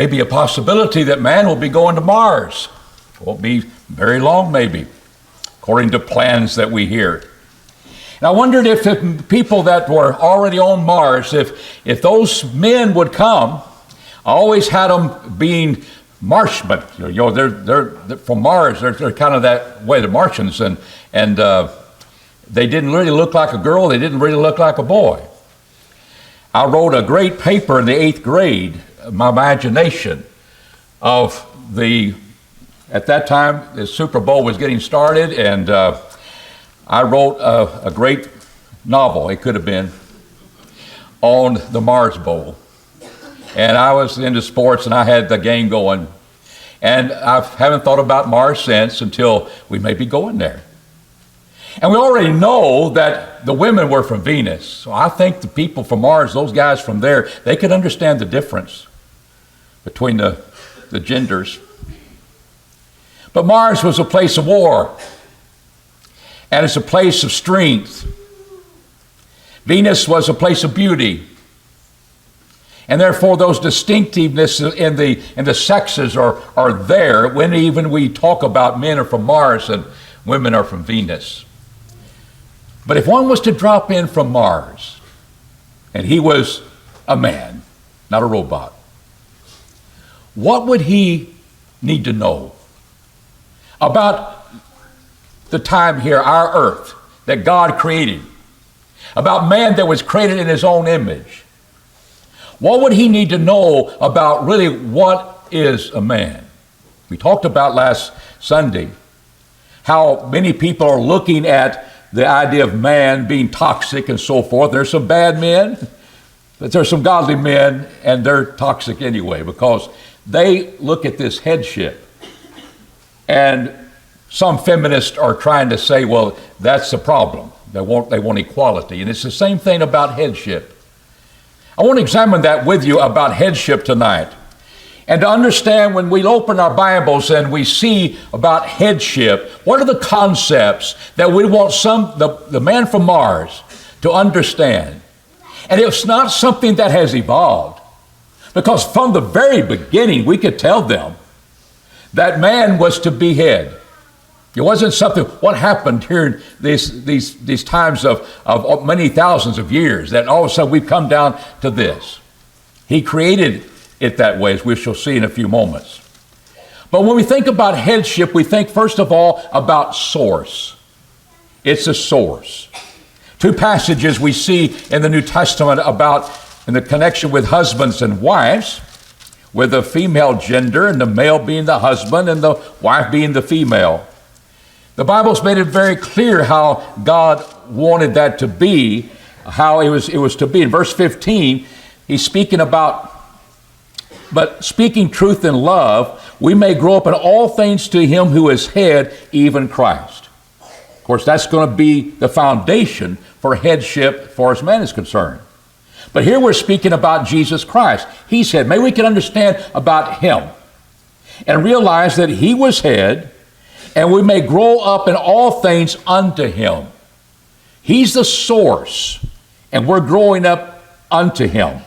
may be a possibility that man will be going to Mars. Won't be very long, maybe, according to plans that we hear. And I wondered if the people that were already on Mars, if those men would come. I always had them being Marshmen. They're from Mars. They're kind of that way, the Martians, and they didn't really look like a girl. They didn't really look like a boy. I wrote a great paper in the 8th grade, my imagination of at that time, the Super Bowl was getting started, and I wrote a great novel, it could have been, on the Mars Bowl. And I was into sports, and I had the game going. And I haven't thought about Mars since until we may be going there. And we already know that the women were from Venus. So I think the people from Mars, those guys from there, they could understand the difference between the genders. But Mars was a place of war. And it's a place of strength. Venus was a place of beauty. And therefore those distinctiveness in the sexes are there when even we talk about men are from Mars and women are from Venus. But if one was to drop in from Mars, and he was a man, not a robot, what would he need to know about the time here, our earth, that God created, about man that was created in his own image? What would he need to know about really what is a man? We talked about last Sunday how many people are looking at the idea of man being toxic and so forth. There's some bad men, but there's some godly men, and they're toxic anyway because they look at this headship. And some feminists are trying to say, well, that's the problem. They want equality. And it's the same thing about headship. I want to examine that with you about headship tonight. And to understand when we open our Bibles and we see about headship, what are the concepts that we want the man from Mars to understand? And it's not something that has evolved, because from the very beginning we could tell them that man was to be head. It wasn't something, what happened here these times of many thousands of years, that all of a sudden we've come down to this. He created it that way, as we shall see in a few moments. But when we think about headship, we think first of all about source. It's a source. Two passages we see in the New Testament about in the connection with husbands and wives, with the female gender and the male being the husband and the wife being the female. The Bible's made it very clear how God wanted that to be, how it was to be. In verse 15, he's speaking about, but speaking truth in love, we may grow up in all things to him who is head, even Christ. Of course, that's going to be the foundation for headship as far as man is concerned. But here we're speaking about Jesus Christ. He's head. Maybe we can understand about him and realize that he was head, and we may grow up in all things unto him. He's the source, and we're growing up unto him.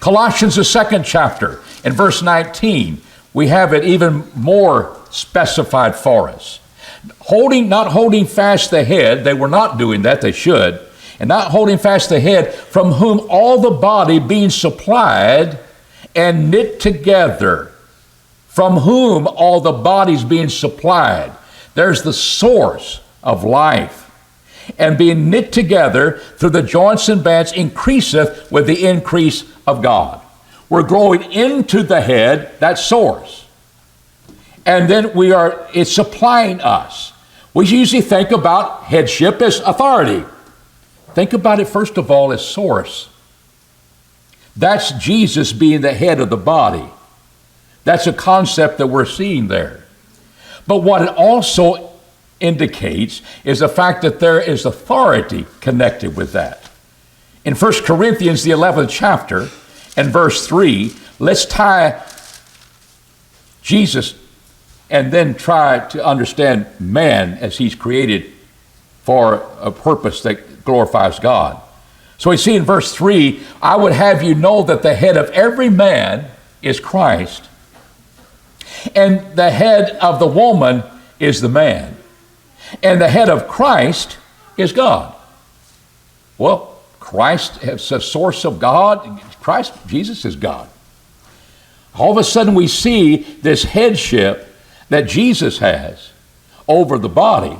Colossians, the 2nd chapter, in verse 19, we have it even more specified for us. Not holding fast the head, they were not doing that, they should, and not holding fast the head, from whom all the body being supplied and knit together, from whom all the bodies being supplied. There's the source of life. And being knit together through the joints and bands increaseth with the increase of God. We're growing into the head, that source. And then it's supplying us. We usually think about headship as authority. Think about it first of all as source. That's Jesus being the head of the body. That's a concept that we're seeing there. But what it also indicates is the fact that there is authority connected with that. In 1 Corinthians, the 11th chapter, and verse 3, let's tie Jesus and then try to understand man as he's created for a purpose that glorifies God. So we see in verse 3, I would have you know that the head of every man is Christ. And the head of the woman is the man. And the head of Christ is God. Well, Christ is a source of God. Jesus is God. All of a sudden we see this headship that Jesus has over the body.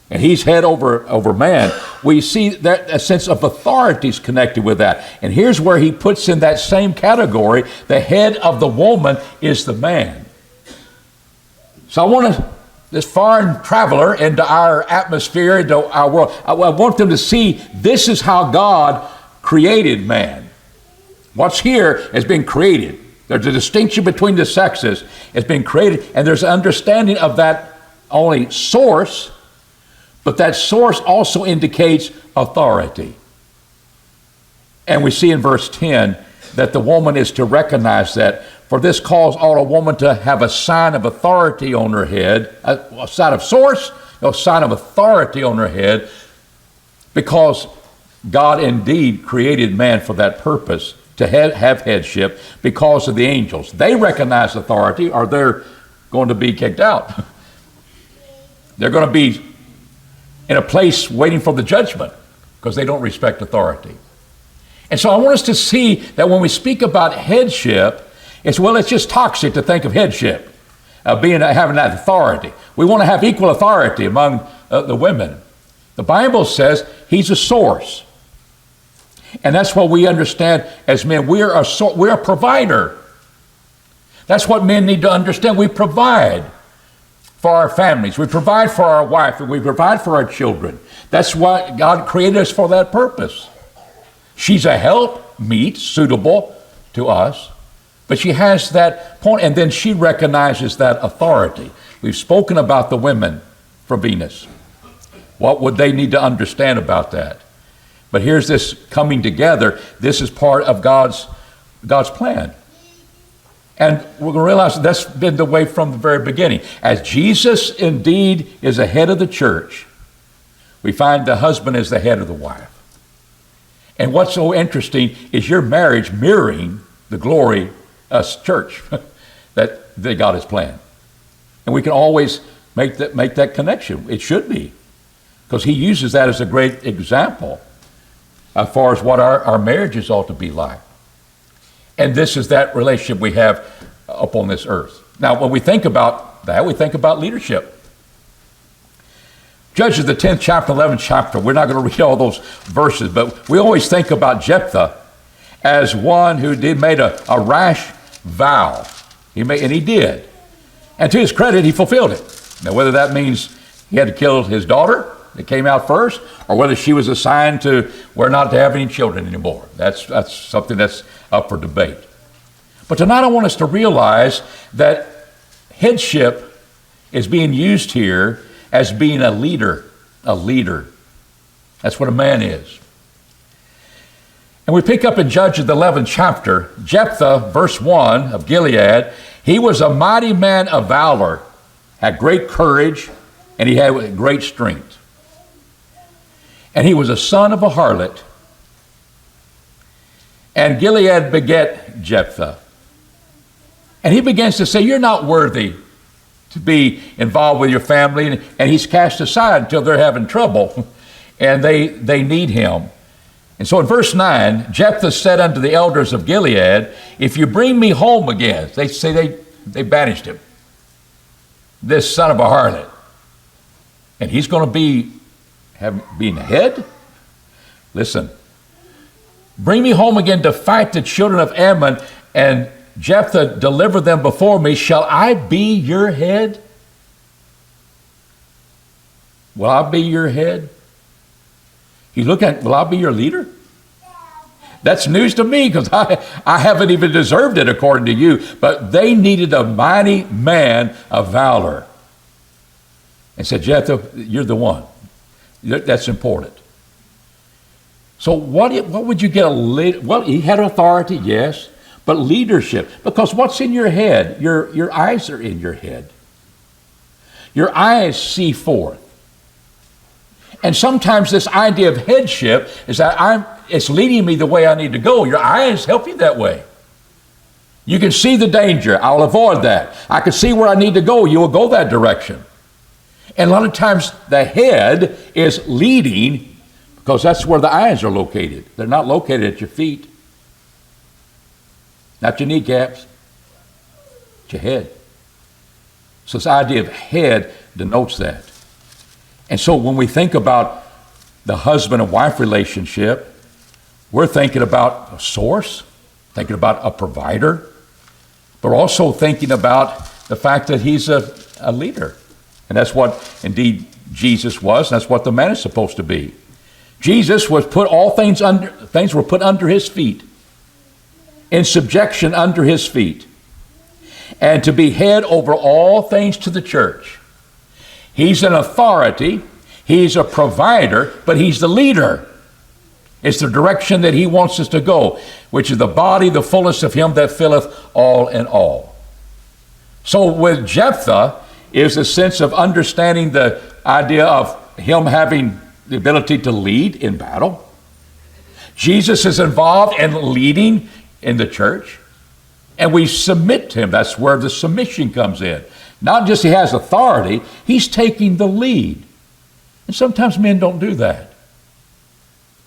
And he's head over man. We see that a sense of authority is connected with that. And here's where he puts in that same category. The head of the woman is the man. So I want this foreign traveler into our atmosphere, into our world, I want them to see this is how God created man. What's here has been created. There's a distinction between the sexes. It's been created, and there's an understanding of that only source, but that source also indicates authority. And we see in verse 10 that the woman is to recognize that. For this cause ought a woman to have a sign of authority on her head, a sign of source, a sign of authority on her head, because God indeed created man for that purpose, to have headship, because of the angels. They recognize authority, or they're going to be kicked out. They're going to be in a place waiting for the judgment because they don't respect authority. And so I want us to see that when we speak about headship, it's just toxic to think of headship, having that authority. We want to have equal authority among the women. The Bible says he's a source. And that's what we understand as men. We're a provider. That's what men need to understand. We provide for our families. We provide for our wife, and we provide for our children. That's why God created us for that purpose. She's a help meet suitable to us, but she has that point, and then she recognizes that authority. We've spoken about the women from Venus. What would they need to understand about that? But here's this coming together. This is part of God's plan. And we're going to realize that's been the way from the very beginning. As Jesus indeed is the head of the church, we find the husband is the head of the wife. And what's so interesting is your marriage mirroring the glory church that God has planned. And we can always make that connection. It should be, because he uses that as a great example as far as what our marriages ought to be like. And this is that relationship we have upon this earth. Now, when we think about that, we think about leadership. Judges, the 10th chapter, 11th chapter, we're not going to read all those verses, but we always think about Jephthah as one who made a rash vow. And he did. And to his credit, he fulfilled it. Now, whether that means he had to kill his daughter that came out first, or whether she was assigned to where not to have any children anymore, that's something that's up for debate. But tonight I want us to realize that headship is being used here as being a leader. A leader. That's what a man is. And we pick up in Judges, the 11th chapter, Jephthah, verse 1 of Gilead. He was a mighty man of valor, had great courage, and he had great strength. And he was a son of a harlot. And Gilead beget Jephthah. And he begins to say, you're not worthy to be involved with your family. And he's cast aside until they're having trouble. And they need him. And so in verse 9, Jephthah said unto the elders of Gilead, if you bring me home again, they say they banished him, this son of a harlot, and he's going to being the head? Listen, bring me home again to fight the children of Ammon, and Jephthah deliver them before me. Shall I be your head? Will I be your head? He's looking at, will I be your leader? That's news to me, because I haven't even deserved it according to you. But they needed a mighty man of valor. And said, Jephthah, you're the one. That's important. So what would you get well, he had authority, yes, but leadership. Because what's in your head? Your eyes are in your head. Your eyes see forth. And sometimes this idea of headship is that it's leading me the way I need to go. Your eyes help you that way. You can see the danger. I'll avoid that. I can see where I need to go. You will go that direction. And a lot of times the head is leading because that's where the eyes are located. They're not located at your feet, not your kneecaps, it's your head. So this idea of head denotes that. And so when we think about the husband and wife relationship, we're thinking about a source, thinking about a provider, but also thinking about the fact that he's a leader. And that's what indeed Jesus was, and that's what the man is supposed to be. Jesus was put things were put under his feet, in subjection under his feet, and to be head over all things to the church. He's an authority, he's a provider, but he's the leader. It's the direction that he wants us to go, which is the body, the fullness of him that filleth all in all. So with Jephthah is a sense of understanding the idea of him having the ability to lead in battle. Jesus is involved in leading in the church, and we submit to him. That's where the submission comes in. Not just he has authority, he's taking the lead. And sometimes men don't do that.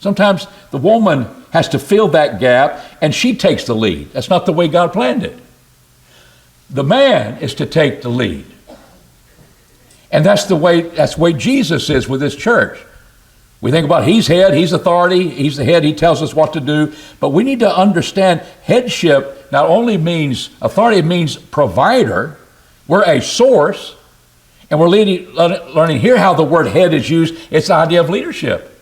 Sometimes the woman has to fill that gap and she takes the lead. That's not the way God planned it. The man is to take the lead. And that's the way Jesus is with his church. We think about he's head, he's authority, he's the head, he tells us what to do. But we need to understand headship not only means authority, it means provider. We're a source. And we're learning here how the word head is used. It's the idea of leadership.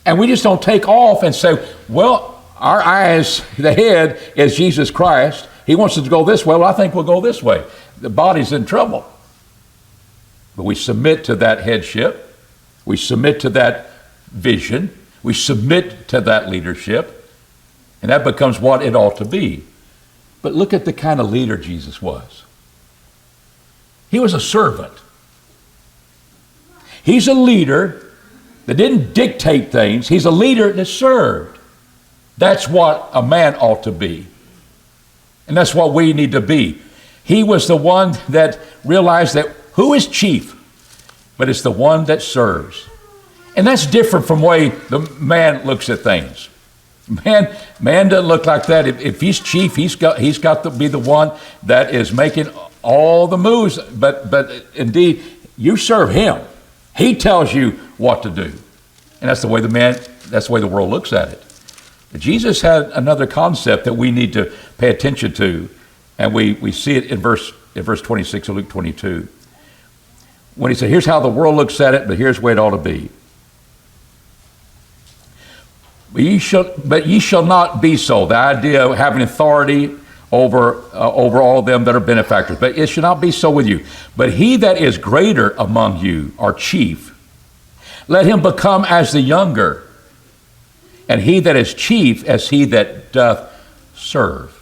And we just don't take off and say, well, our eyes, the head is Jesus Christ. He wants us to go this way. Well, I think we'll go this way. The body's in trouble. But we submit to that headship. We submit to that vision. We submit to that leadership. And that becomes what it ought to be. But look at the kind of leader Jesus was. He was a servant. He's a leader that didn't dictate things. He's a leader that served. That's what a man ought to be. And that's what we need to be. He was the one that realized that who is chief? But it's the one that serves. And that's different from the way the man looks at things. Man doesn't look like that. If he's chief, he's got to be the one that is making all the moves. But indeed, you serve him. He tells you what to do. And that's the way that's the way the world looks at it. But Jesus had another concept that we need to pay attention to. And we see it in verse 26 of Luke 22. When he said, here's how the world looks at it, but here's where it ought to be. But ye shall not be so. The idea of having authority over all them that are benefactors. But it shall not be so with you. But he that is greater among you, or chief, let him become as the younger, and he that is chief as he that doth serve.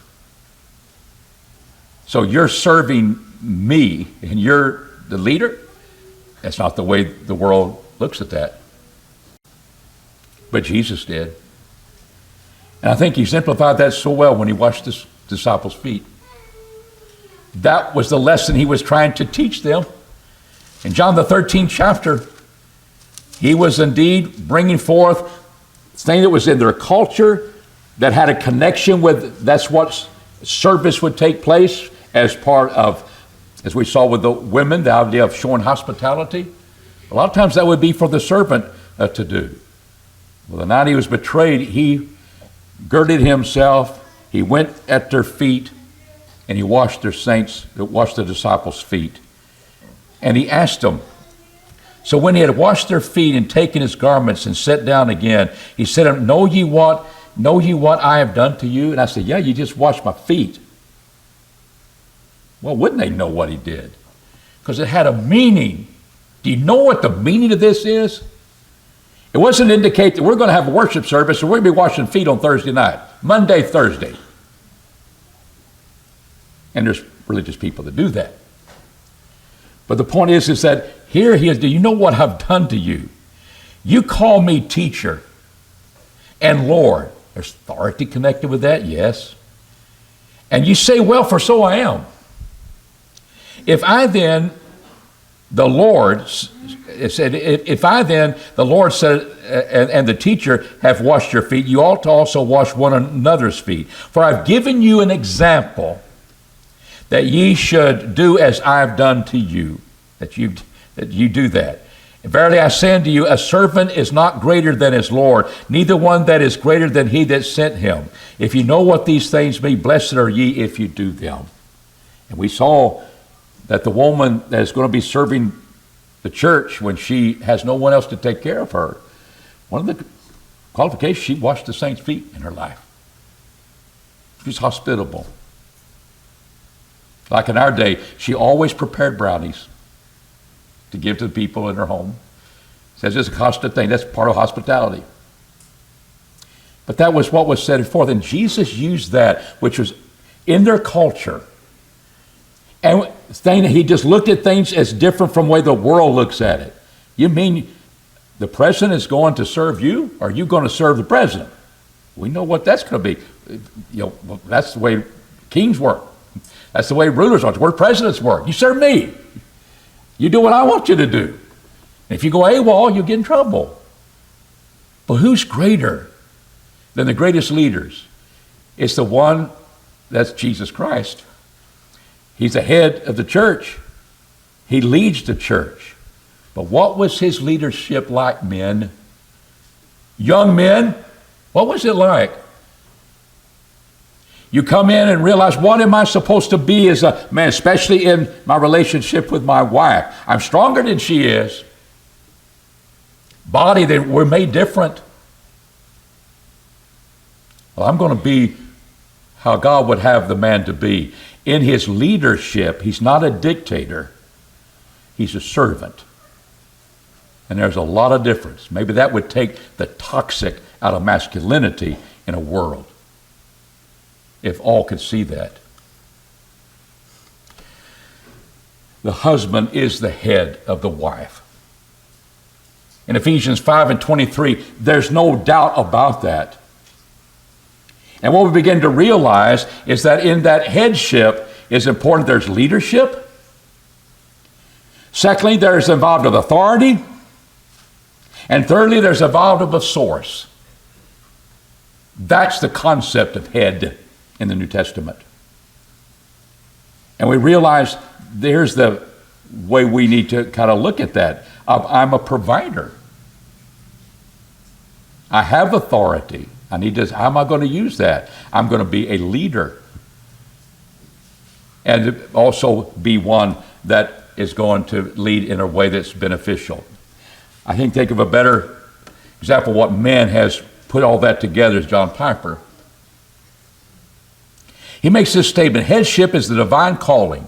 So you're serving me, and you're the leader? That's not the way the world looks at that. But Jesus did. And I think he simplified that so well when he washed his disciples' feet. That was the lesson he was trying to teach them. In John the 13th chapter, he was indeed bringing forth thing that was in their culture that had a connection with, that's what service would take place as part of, as we saw with the women, the idea of showing hospitality. A lot of times that would be for the servant to do. Well, the night he was betrayed, he girded himself, he went at their feet, and he washed the disciples' feet. And he asked them, so when he had washed their feet and taken his garments and sat down again, he said, know ye what I have done to you? And I said, yeah, you just washed my feet. Well, wouldn't they know what he did? Because it had a meaning. Do you know what the meaning of this is? It wasn't indicate that we're going to have a worship service and we're going to be washing feet on Thursday night, Monday, Thursday. And there's religious people that do that. But the point is that here he is, do you know what I've done to you? You call me teacher and Lord. There's authority connected with that, yes. And you say, well, for so I am. If I then, the Lord, it said, if I then, the Lord said, and the teacher have washed your feet, you ought to also wash one another's feet. For I've given you an example that ye should do as I've done to you, that you do that. And verily I say unto you, a servant is not greater than his Lord, neither one that is greater than he that sent him. If you know what these things be, blessed are ye if you do them. And we saw that the woman that is going to be serving the church when she has no one else to take care of her, one of the qualifications, she washed the saints' feet in her life. She's hospitable. Like in our day, she always prepared brownies to give to the people in her home. Says it's a constant thing. That's part of hospitality. But that was what was set forth. And Jesus used that, which was in their culture. And he just looked at things as different from the way the world looks at it. You mean the president is going to serve you, or are you going to serve the president? We know what that's going to be. That's the way kings work. That's the way rulers work. That's where presidents work. You serve me. You do what I want you to do. And if you go AWOL, you get in trouble. But who's greater than the greatest leaders? It's the one that's Jesus Christ. He's the head of the church. He leads the church. But what was his leadership like, men? Young men, what was it like? You come in and realize, what am I supposed to be as a man, especially in my relationship with my wife? I'm stronger than she is. Body, that we're made different. Well, I'm going to be how God would have the man to be. In his leadership, he's not a dictator. He's a servant. And there's a lot of difference. Maybe that would take the toxic out of masculinity in a world, if all could see that. The husband is the head of the wife. In Ephesians 5:23, there's no doubt about that. And what we begin to realize is that in that headship is important. There's leadership. Secondly, there's involved with authority. And thirdly, there's involved with a source. That's the concept of head in the New Testament. And we realize there's the way we need to kind of look at that. I'm a provider. I have authority. I need to, how am I going to use that? I'm going to be a leader. And also be one that is going to lead in a way that's beneficial. I think of a better example of what man has put all that together is John Piper. He makes this statement: headship is the divine calling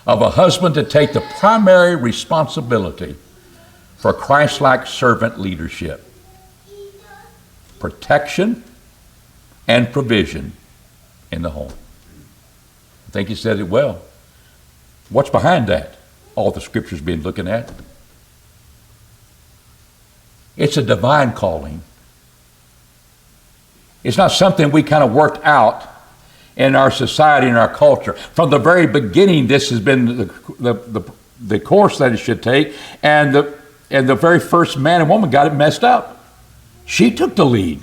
of a husband to take the primary responsibility for Christ-like servant leadership, protection, and provision in the home. I think he said it well. What's behind that? All the scriptures been looking at. It's a divine calling. It's not something we kind of worked out in our society, in our culture. From the very beginning, this has been the course that it should take, and the very first man and woman got it messed up. She took the lead.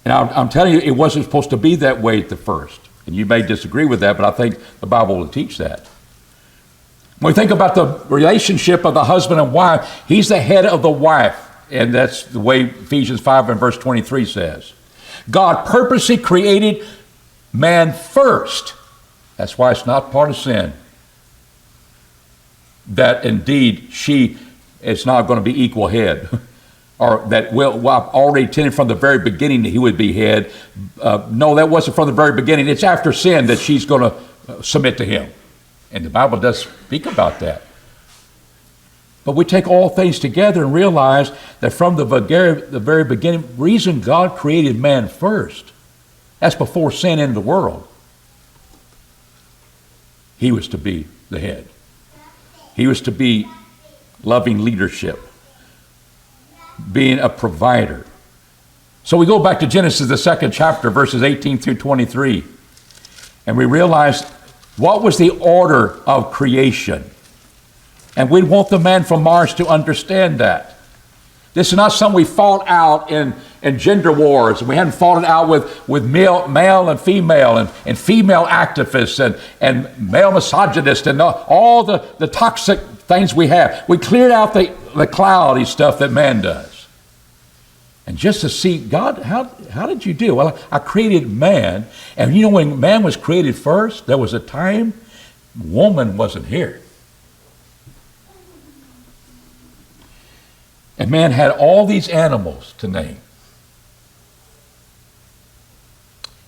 And I'm telling you, it wasn't supposed to be that way at the first. And you may disagree with that, but I think the Bible will teach that. When we think about the relationship of the husband and wife, he's the head of the wife. And that's the way Ephesians 5 and verse 23 says. God purposely created man first. That's why it's not part of sin that indeed she is not going to be equal head. Or that I've already intended from the very beginning that he would be head. No, that wasn't from the very beginning. It's after sin that she's going to submit to him. And the Bible does speak about that. But we take all things together and realize that from the very beginning, reason God created man first, that's before sin entered the world. He was to be the head. He was to be loving leadership, being a provider, So we go back to Genesis, the second chapter, verses 18 through 23, and we realize what was the order of creation. And we want the man from Mars to understand that. This is not something we fought out in gender wars. We hadn't fought it out with male and female and female activists and male misogynists and all the toxic things we have. We cleared out the cloudy stuff that man does. And just to see, God, how did you do? Well, I created man. And you know, when man was created first, there was a time woman wasn't here. And man had all these animals to name.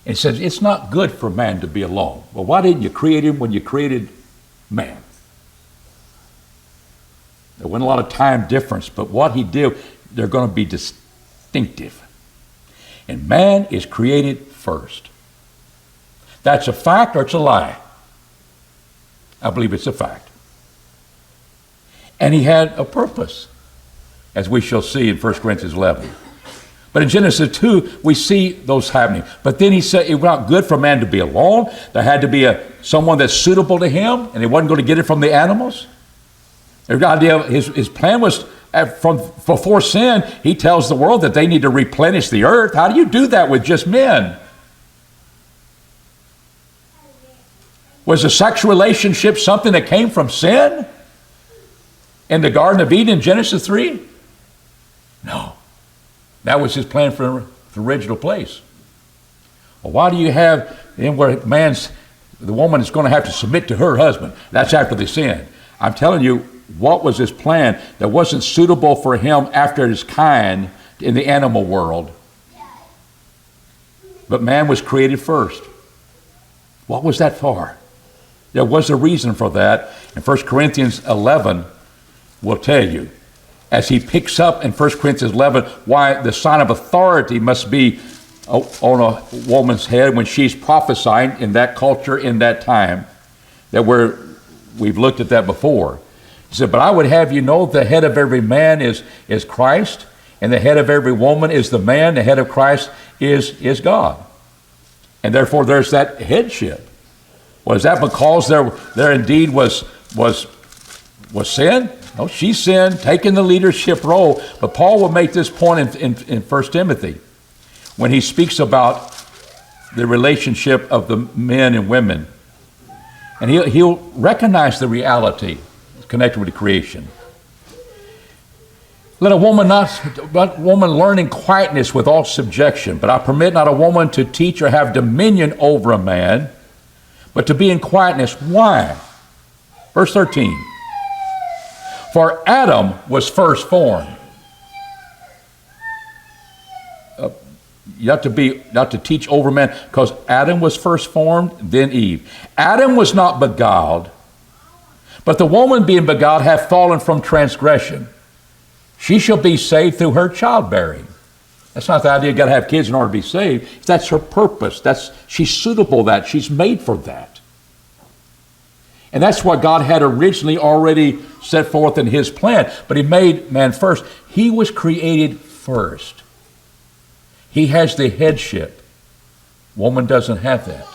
And he said, it's not good for man to be alone. Well, why didn't you create him when you created man? There wasn't a lot of time difference, but what he did, they're going to be distinctive. And man is created first. That's a fact or it's a lie? I believe it's a fact. And he had a purpose, as we shall see in 1 Corinthians 11. But in Genesis 2, we see those happening. But then he said it was not good for man to be alone. There had to be someone that's suitable to him, and he wasn't going to get it from the animals. The idea, his plan was, before sin, he tells the world that they need to replenish the earth. How do you do that with just men? Was a sexual relationship something that came from sin in the Garden of Eden in Genesis 3? No. That was his plan for the original place. Well, why do you have where the woman is going to have to submit to her husband? That's after the sin. I'm telling you, what was his plan that wasn't suitable for him after his kind in the animal world? But man was created first. What was that for? There was a reason for that. And 1 Corinthians 11 will tell you, as he picks up in 1 Corinthians 11, why the sign of authority must be on a woman's head when she's prophesying in that culture, in that time, that we've looked at that before. He said, but I would have you know the head of every man is Christ, and the head of every woman is the man, the head of Christ is God. And therefore there's that headship. Was that because there indeed was sin? No, she sinned, taking the leadership role. But Paul will make this point in 1 Timothy when he speaks about the relationship of the men and women. And he'll recognize the reality connected with the creation. Let a woman learn in quietness with all subjection, but I permit not a woman to teach or have dominion over a man, but to be in quietness. Why? Verse 13. For Adam was first formed. You have to be not to teach over man, because Adam was first formed, then Eve. Adam was not beguiled, but the woman being beguiled hath fallen from transgression. She shall be saved through her childbearing. That's not the idea you got to have kids in order to be saved. That's her purpose. She's suitable that. She's made for that. And that's what God had originally already set forth in his plan. But he made man first. He was created first. He has the headship. Woman doesn't have that.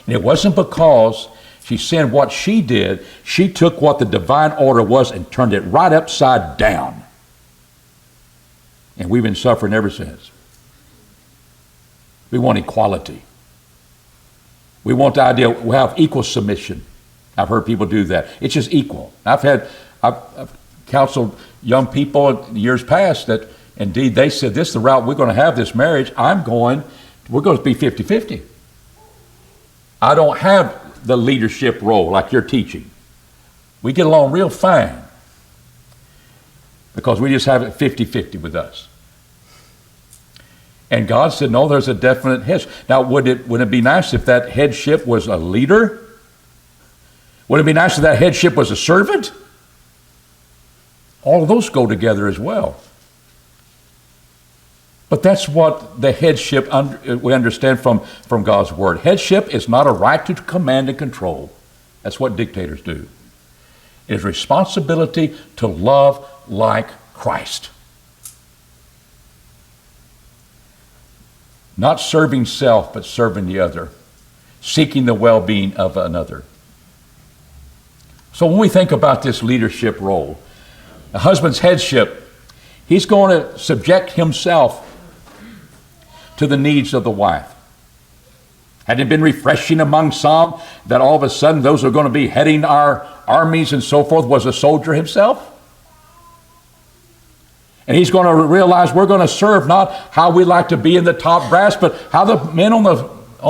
And it wasn't because she sinned. What she did, she took what the divine order was and turned it right upside down. And we've been suffering ever since. We want equality. We want the idea we have equal submission. I've heard people do that. It's just equal. I've counseled young people in years past that indeed they said, this is the route we're going to have this marriage. We're going to be 50-50. I don't have the leadership role like you're teaching. We get along real fine because we just have it 50-50 with us. And God said, no, there's a definite headship. Now, wouldn't it be nice if that headship was a leader? Would it be nice if that headship was a servant? All of those go together as well. But that's what the headship we understand from God's word. Headship is not a right to command and control. That's what dictators do. It is responsibility to love like Christ. not serving self, but serving the other, seeking the well-being of another. So when we think about this leadership role, a husband's headship, he's going to subject himself to the needs of the wife. Had it been refreshing among some that all of a sudden those who are going to be heading our armies and so forth was a soldier himself? And he's going to realize we're going to serve not how we like to be in the top brass, but how the men on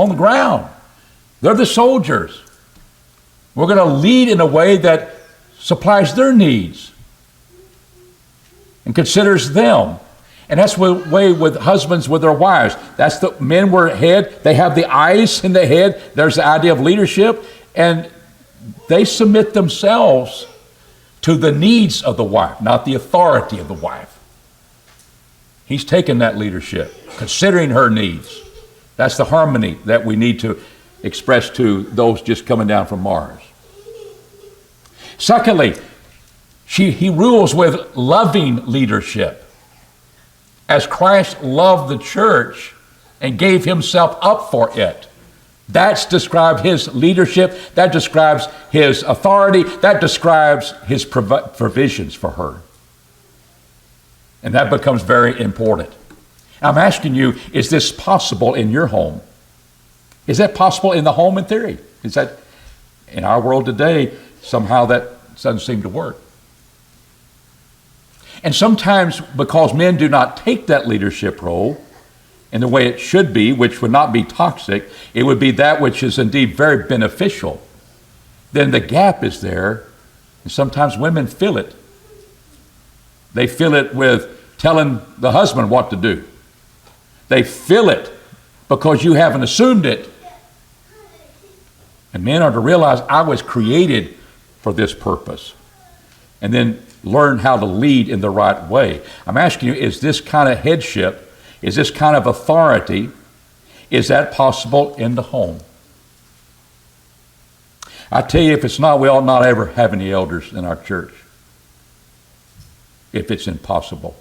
the ground. They're the soldiers. We're going to lead in a way that supplies their needs and considers them. And that's the way with husbands with their wives. That's the men were head. They have the eyes in the head. There's the idea of leadership. And they submit themselves to the needs of the wife, not the authority of the wife. He's taken that leadership, considering her needs. That's the harmony that we need to express to those just coming down from Mars. Secondly, he rules with loving leadership. As Christ loved the church and gave himself up for it. That's described his leadership. That describes his authority. That describes his provisions for her. And that becomes very important. I'm asking you, is this possible in your home? Is that possible in the home in theory? Is that in our world today, somehow that doesn't seem to work? And sometimes because men do not take that leadership role in the way it should be, which would not be toxic, it would be that which is indeed very beneficial, then the gap is there, and sometimes women feel it. They feel it with telling the husband what to do. They feel it because you haven't assumed it. And men are to realize I was created for this purpose. And then learn how to lead in the right way. I'm asking you, is this kind of headship, is this kind of authority, is that possible in the home? I tell you, if it's not, we ought not ever have any elders in our church. If it's impossible.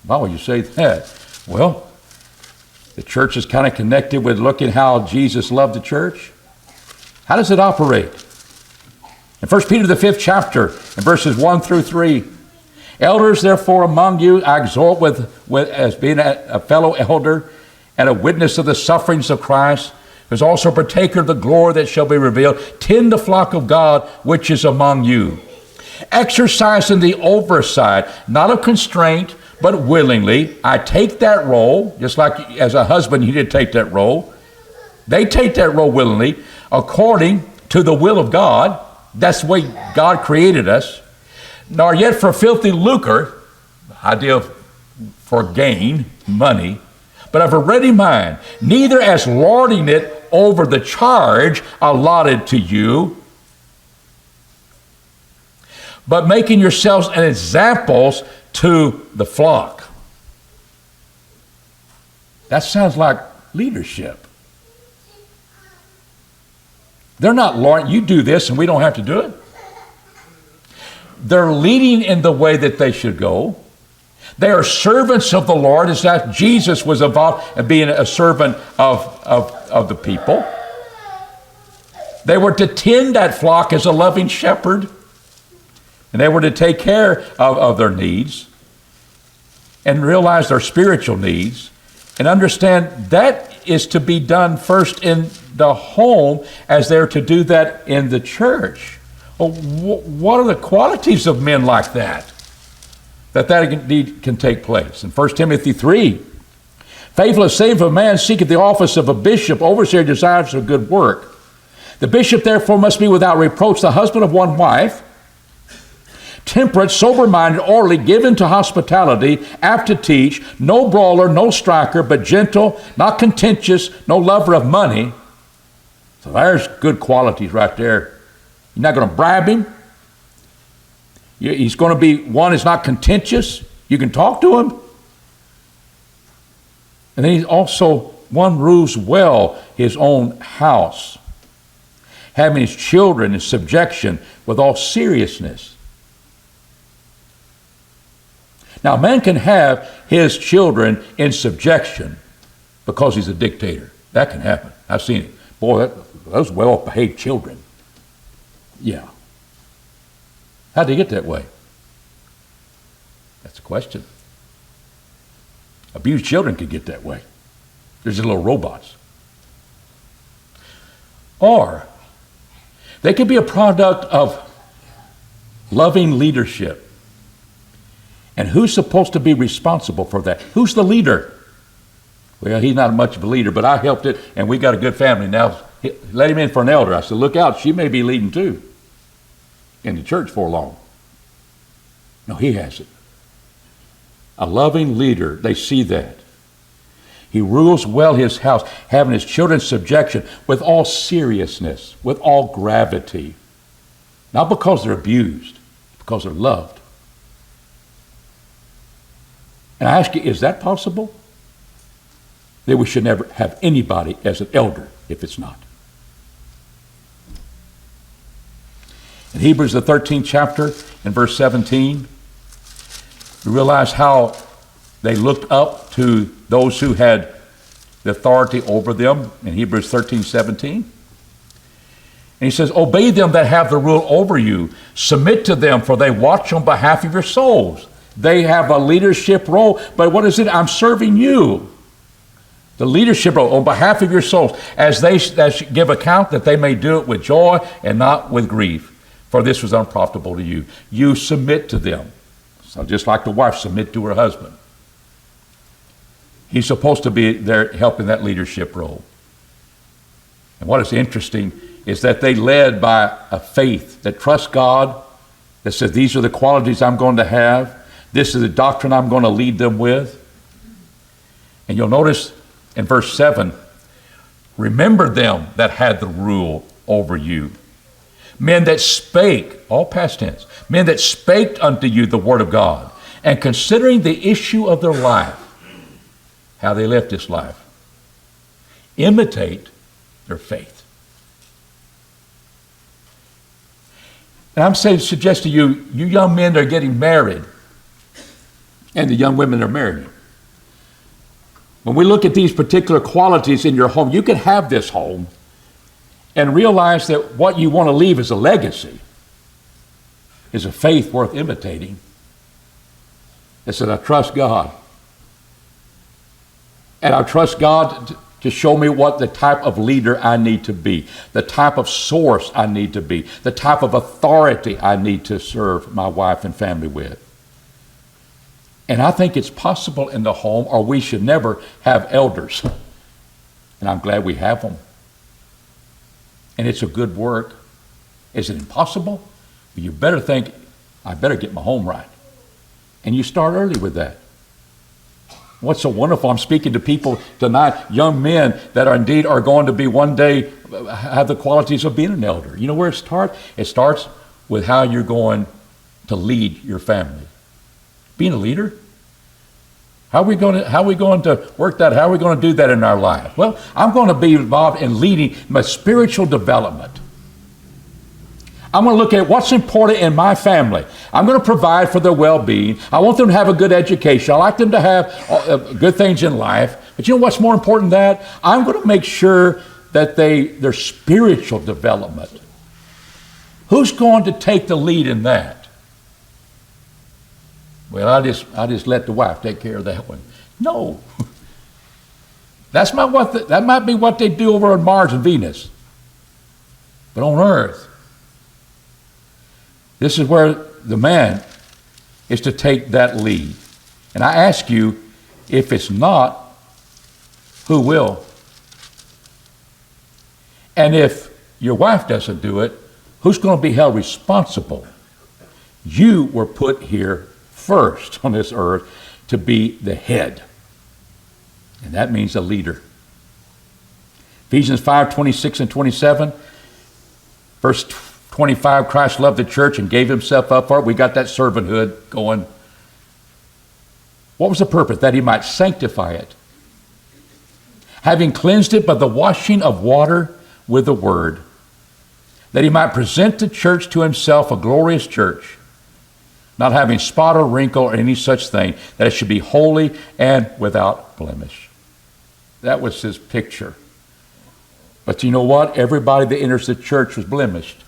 Why would you say that? Well, the church is kind of connected with looking how Jesus loved the church. How does it operate? In 1 Peter, the 5th chapter, in verses 1 through 3, elders, therefore, among you, I exhort as being a fellow elder and a witness of the sufferings of Christ, who is also a partaker of the glory that shall be revealed, tend the flock of God which is among you, exercising the oversight, not of constraint, but willingly. I take that role, just like as a husband you did take that role. They take that role willingly, according to the will of God. That's the way God created us. Nor yet for filthy lucre, idea of for gain, money, but of a ready mind, neither as lording it over the charge allotted to you, but making yourselves an examples to the flock. That sounds like leadership. They're not, Lord, you do this and we don't have to do it. They're leading in the way that they should go. They are servants of the Lord, as that Jesus was involved in being a servant of the people. They were to tend that flock as a loving shepherd, and they were to take care of their needs and realize their spiritual needs and understand that is to be done first in the home as they're to do that in the church. Well, what are the qualities of men like that? That indeed can take place. In 1 Timothy 3, faithful is saved if a man seeketh the office of a bishop, overseer desires a good work. The bishop therefore must be without reproach, the husband of one wife, temperate, sober-minded, orderly, given to hospitality, apt to teach, no brawler, no striker, but gentle, not contentious, no lover of money. So there's good qualities right there. You're not going to bribe him. He's going to be one that's not contentious. You can talk to him. And then he's also one rules well his own house, having his children in subjection with all seriousness. Now, a man can have his children in subjection because he's a dictator. That can happen. I've seen it. Boy, those well-behaved children. Yeah. How'd they get that way? That's the question. Abused children could get that way. They're just little robots. Or they could be a product of loving leadership. And who's supposed to be responsible for that? Who's the leader? Well, he's not much of a leader, but I helped it, and we got a good family. Now, let him in for an elder. I said, look out, she may be leading too in the church for long. No, he has it. A loving leader, they see that. He rules well his house, having his children in subjection with all seriousness, with all gravity. Not because they're abused, because they're loved. And I ask you, is that possible? That we should never have anybody as an elder if it's not. In Hebrews, the 13th chapter, in verse 17, we realize how they looked up to those who had the authority over them in Hebrews 13:17. And he says, obey them that have the rule over you. Submit to them, for they watch on behalf of your souls. They have a leadership role, but what is it? I'm serving you. The leadership role on behalf of your souls, as they give account that they may do it with joy and not with grief, for this was unprofitable to you. You submit to them. So just like the wife submit to her husband. He's supposed to be there helping that leadership role. And what is interesting is that they led by a faith that trusts God, that says these are the qualities I'm going to have. This is the doctrine I'm going to lead them with. And you'll notice in verse 7, remember them that had the rule over you. Men that spake, all past tense, men that spake unto you the word of God, and considering the issue of their life, how they left this life, imitate their faith. And I'm saying, suggest to you, you young men that are getting married, and the young women that are married, when we look at these particular qualities in your home, you can have this home and realize that what you want to leave as a legacy is a faith worth imitating. It said, I trust God. And I trust God to show me what the type of leader I need to be, the type of source I need to be, the type of authority I need to serve my wife and family with. And I think it's possible in the home, or we should never have elders. And I'm glad we have them. And it's a good work. Is it impossible? Well, you better think, I better get my home right. And you start early with that. What's so wonderful, I'm speaking to people tonight, young men that are indeed are going to be one day, have the qualities of being an elder. You know where it starts? It starts with how you're going to lead your family. Being a leader? How are we going to work that? How are we going to do that in our life? Well, I'm going to be involved in leading my spiritual development. I'm going to look at what's important in my family. I'm going to provide for their well-being. I want them to have a good education. I like them to have good things in life. But you know what's more important than that? I'm going to make sure that their spiritual development. Who's going to take the lead in that? Well, I just let the wife take care of that one. No. That might be what they do over on Mars and Venus. But on Earth, this is where the man is to take that lead. And I ask you, if it's not, who will? And if your wife doesn't do it, who's going to be held responsible? You were put here first on this earth to be the head. And that means a leader. Ephesians 5:26 and 27, verse 25, Christ loved the church and gave himself up for it. We got that servanthood going. What was the purpose? That he might sanctify it, having cleansed it by the washing of water with the word, that he might present the church to himself a glorious church, not having spot or wrinkle or any such thing, that it should be holy and without blemish. That was his picture. But you know what? Everybody that enters the church was blemished.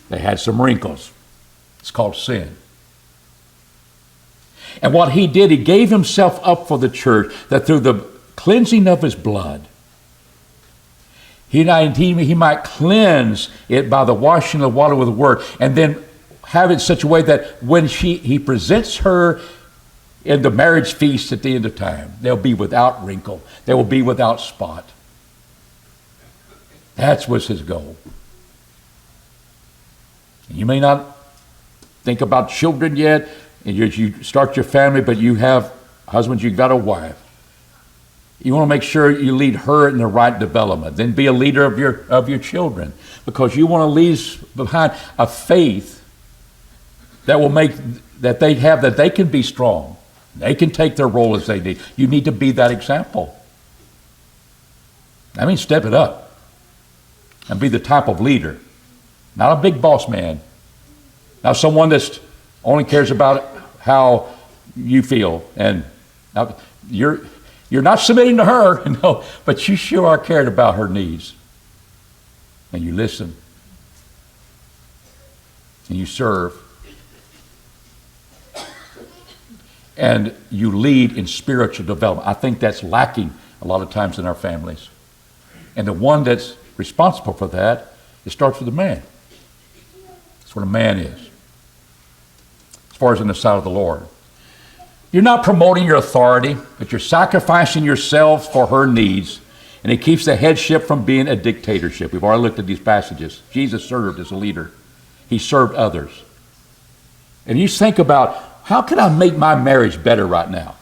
They had some wrinkles. It's called sin. And what he did, he gave himself up for the church, that through the cleansing of his blood, he might cleanse it by the washing of the water with the word, and then have it in such a way that when he presents her in the marriage feast at the end of time, they'll be without wrinkle. They will be without spot. That was his goal. You may not think about children yet, and you start your family, but you have husbands, you've got a wife. You want to make sure you lead her in the right development. Then be a leader of your children, because you want to leave behind a faith that will make that they can be strong. They can take their role as they need. You need to be that example. I mean, step it up and be the type of leader, not a big boss man, not someone that only cares about how you feel, and you're not submitting to her, no, but you sure are cared about her needs, and you listen, and you serve, and you lead in spiritual development. I think that's lacking a lot of times in our families, and the one that's responsible for that, it starts with the man. That's what a man is, as far as in the sight of the Lord. You're not promoting your authority, but you're sacrificing yourself for her needs, and it keeps the headship from being a dictatorship. We've already looked at these passages. Jesus served as a leader. He served others. And you think about, how can I make my marriage better right now?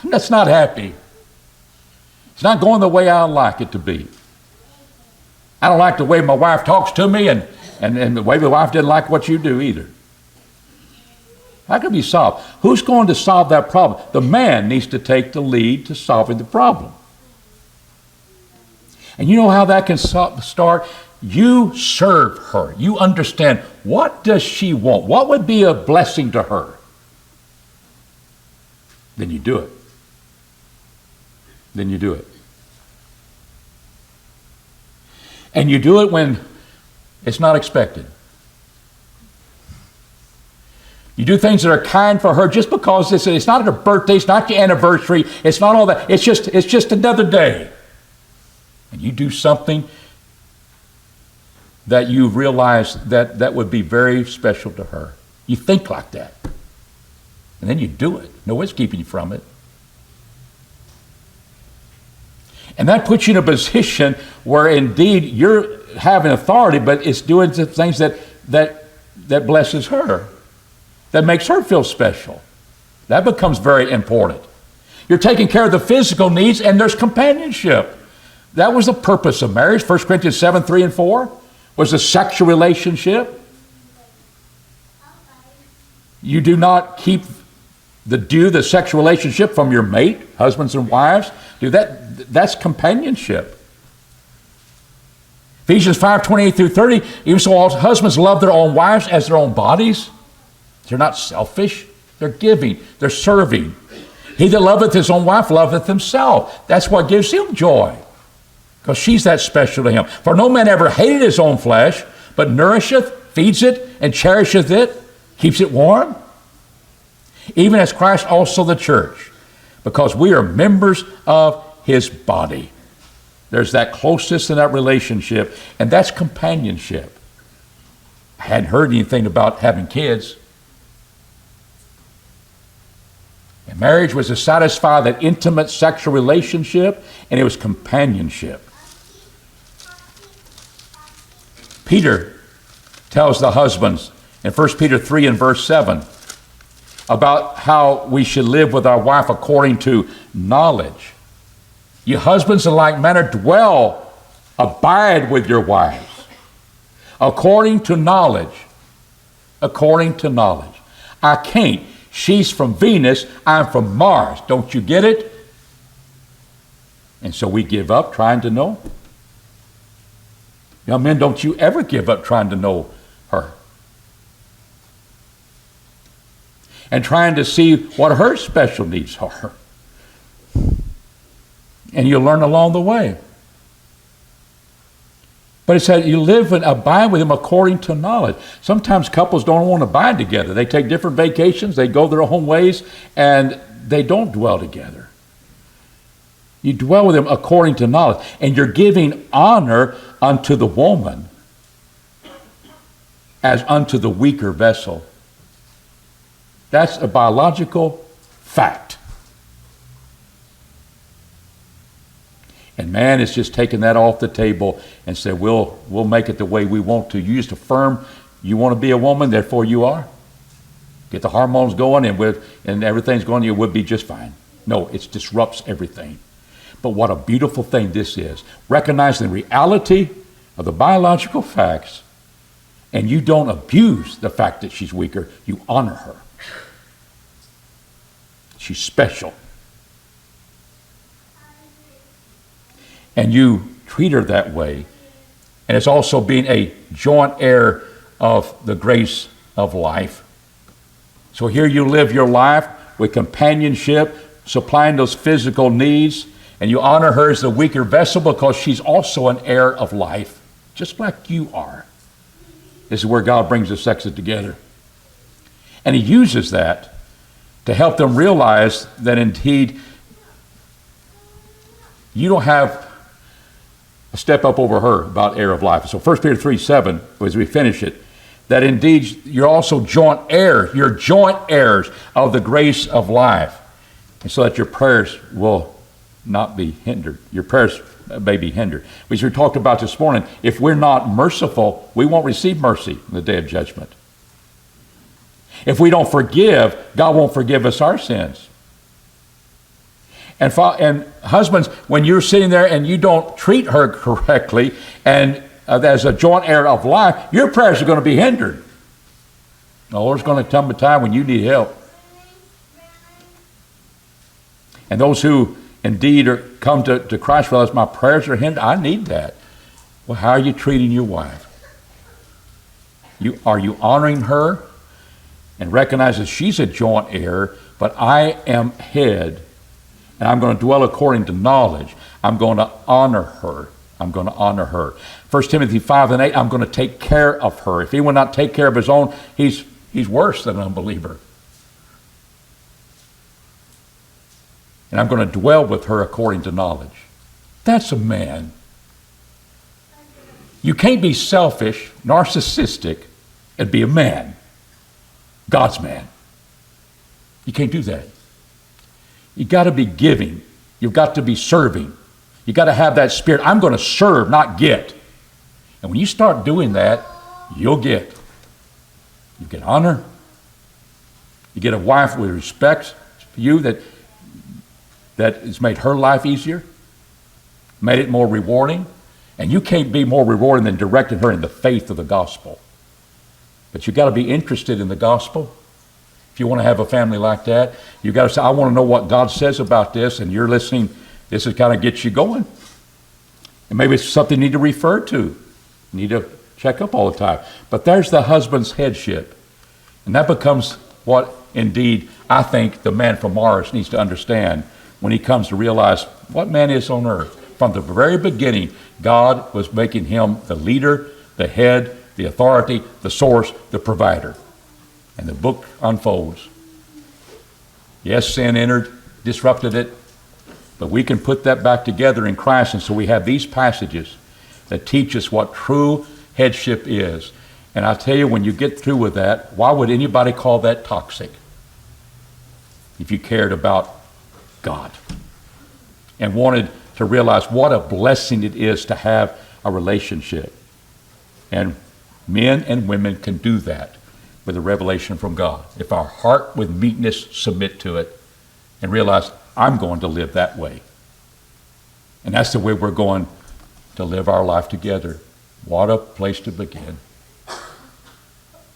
I'm just not happy. It's not going the way I like it to be. I don't like the way my wife talks to me, and the way my wife didn't like what you do either. How can it be solved? Who's going to solve that problem? The man needs to take the lead to solving the problem. And you know how that can start? You serve her. You understand, what does she want? What would be a blessing to her? Then you do it. Then you do it. And you do it when it's not expected. You do things that are kind for her just because it's not her birthday, it's not your anniversary, it's not all that. It's just another day. And you do something that you realize that would be very special to her. You think like that. And then you do it. No one's keeping you from it. And that puts you in a position where indeed you're having authority, but it's doing the things that blesses her, that makes her feel special. That becomes very important. You're taking care of the physical needs, and there's companionship. That was the purpose of marriage. 1 Corinthians 7, 3 and 4 was a sexual relationship. You do not keep the sexual relationship from your mate, husbands and wives. That's companionship. Ephesians 5, 28 through 30, even so all husbands love their own wives as their own bodies. They're not selfish. They're giving. They're serving. He that loveth his own wife loveth himself. That's what gives him joy, because she's that special to him. For no man ever hated his own flesh, but nourisheth, feeds it, and cherisheth it, keeps it warm. Even as Christ also the church, because we are members of his body. There's that closeness in that relationship, and that's companionship. I hadn't heard anything about having kids. And marriage was to satisfy that intimate sexual relationship, and it was companionship. Peter tells the husbands in 1 Peter 3 and verse 7 about how we should live with our wife according to knowledge. You husbands in like manner abide with your wives according to knowledge. According to knowledge. I can't. She's from Venus, I'm from Mars. Don't you get it? And so we give up trying to know. Young men, don't you ever give up trying to know her. and trying to see what her special needs are. And you learn along the way. But it said you live and abide with him according to knowledge. Sometimes couples don't want to abide together. They take different vacations, they go their own ways, and they don't dwell together. You dwell with him according to knowledge, and you're giving honor unto the woman as unto the weaker vessel. That's a biological fact. And man is just taking that off the table and said, we'll make it the way we want to. You just affirm you want to be a woman, therefore you are. Get the hormones going and everything's going, you would be just fine. No, it disrupts everything. But what a beautiful thing this is. Recognizing the reality of the biological facts, and you don't abuse the fact that she's weaker, you honor her. She's special. And you treat her that way. And it's also being a joint heir of the grace of life. So here you live your life with companionship, supplying those physical needs, and you honor her as the weaker vessel because she's also an heir of life, just like you are. This is where God brings the sexes together. And he uses that to help them realize that indeed you don't have a step up over her about heir of life. So 1 Peter 3:7, as we finish it, that indeed you're also joint heirs. You're joint heirs of the grace of life. And so that your prayers will not be hindered. Your prayers may be hindered. Which we talked about this morning. If we're not merciful, we won't receive mercy in the day of judgment. If we don't forgive, God won't forgive us our sins. And husbands, when you're sitting there and you don't treat her correctly, and as a joint heir of life, your prayers are going to be hindered. No, there's going to come a time when you need help. And those who indeed come to Christ realize my prayers are hindered. I need that. Well, how are you treating your wife? Are you honoring her and recognize that she's a joint heir, but I am head, and I'm going to dwell according to knowledge. I'm going to honor her. I'm going to honor her. 1 Timothy 5:8, I'm going to take care of her. If he will not take care of his own, he's worse than an unbeliever. And I'm going to dwell with her according to knowledge. That's a man. You can't be selfish, narcissistic, and be a man. God's man. You can't do that. You got to be giving. You've got to be serving. You got to have that spirit. I'm going to serve, not get. And when you start doing that, you'll get. You get honor. You get a wife with respect for you that has made her life easier, made it more rewarding. And you can't be more rewarding than directing her in the faith of the gospel. But you got to be interested in the gospel. If you want to have a family like that, you got to say, I want to know what God says about this, and you're listening. This is kind of gets you going. And maybe it's something you need to refer to. You need to check up all the time. But there's the husband's headship. And that becomes what indeed I think the man from Mars needs to understand when he comes to realize what man is on earth. From the very beginning, God was making him the leader, the head, the authority, the source, the provider. And the book unfolds. Yes, sin entered, disrupted it, but we can put that back together in Christ. And so we have these passages that teach us what true headship is. And I tell you, when you get through with that, why would anybody call that toxic if you cared about God and wanted to realize what a blessing it is to have a relationship? And men and women can do that with a revelation from God. If our heart with meekness submit to it and realize, I'm going to live that way. And that's the way we're going to live our life together. What a place to begin.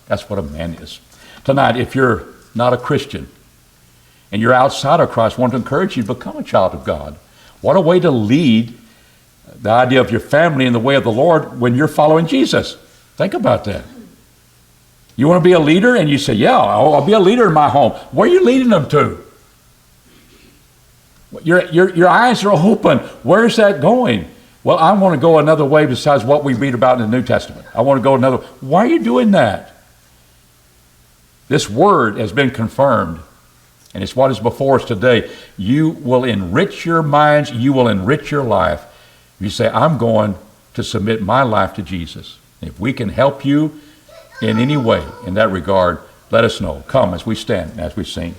That's what a man is. Tonight, if you're not a Christian and you're outside of Christ, I want to encourage you to become a child of God. What a way to lead the idea of your family in the way of the Lord when you're following Jesus. Think about that. You want to be a leader? And you say, yeah, I'll be a leader in my home. Where are you leading them to? Your eyes are open. Where's that going? Well, I want to go another way besides what we read about in the New Testament. I want to go another way. Why are you doing that? This word has been confirmed, and it's what is before us today. You will enrich your minds. You will enrich your life. You say, I'm going to submit my life to Jesus. If we can help you in any way in that regard, let us know. Come as we stand, as we sing.